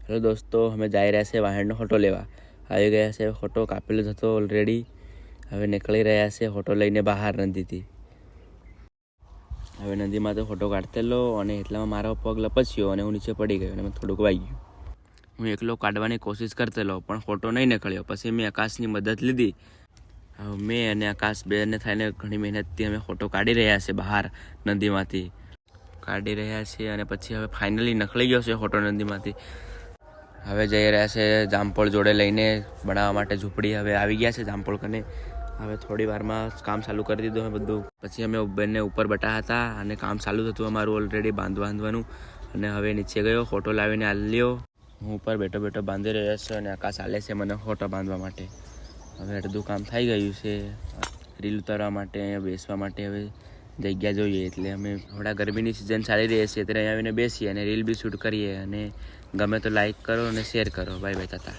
Hello दोस्तों, અમે જઈ રહ્યા છે વાહણનો ફોટો લેવા. આવી ગયા છે, ફોટો કાપેલો હતો ઓલરેડી. હવે નીકળી રહ્યા છે ફોટો લઈને બહાર નદીથી. હવે નદીમાં તો ફોટો કાઢતેલો અને એટલામાં મારો પગ લપસ્યો અને હું નીચે પડી ગયો અને મને થોડુંક વાગ્યું. હું એકલો કાઢવાની કોશિશ કરતેલો પણ ફોટો નહીં નીકળ્યો. પછી મેં આકાશની મદદ લીધી. હવે મેં અને આકાશ બેને થઈને ઘણી મહેનતથી અમે ફોટો કાઢી રહ્યા છે બહાર નદીમાંથી. કાઢી રહ્યા છીએ અને પછી હવે ફાઇનલી નીકળી ગયો છે ફોટો નદીમાંથી. હવે જઈ રહ્યા છે જામફળ જોડે લઈને બનાવવા માટે ઝૂંપડી. હવે આવી ગયા છે જામફળ કને. હવે થોડી વારમાં કામ ચાલુ કરી દીધું અમે બધું. પછી અમે બંને ઉપર બેઠા હતા અને કામ ચાલુ થતું અમારું ઓલરેડી બાંધવાનું. અને હવે નીચે ગયો, ફોટો લાવીને આલ્યો. હું ઉપર બેઠો બાંધી રહ્યો છું અને આકાશ આલે છે મને ફોટો બાંધવા માટે. હવે અડધું કામ થઈ ગયું છે. રીલ ઉતારવા માટે, અહીંયા બેસવા માટે હવે જગ્યા જોઈએ. એટલે અમે થોડા ગરમીની સિઝન ચાલી રહી છે ત્યારે અહીંયા આવીને બેસીએ અને રીલ બી શૂટ કરીએ. અને ગમે તો લાઈક કરો અને શેર કરો. બાય બાય, તાતા.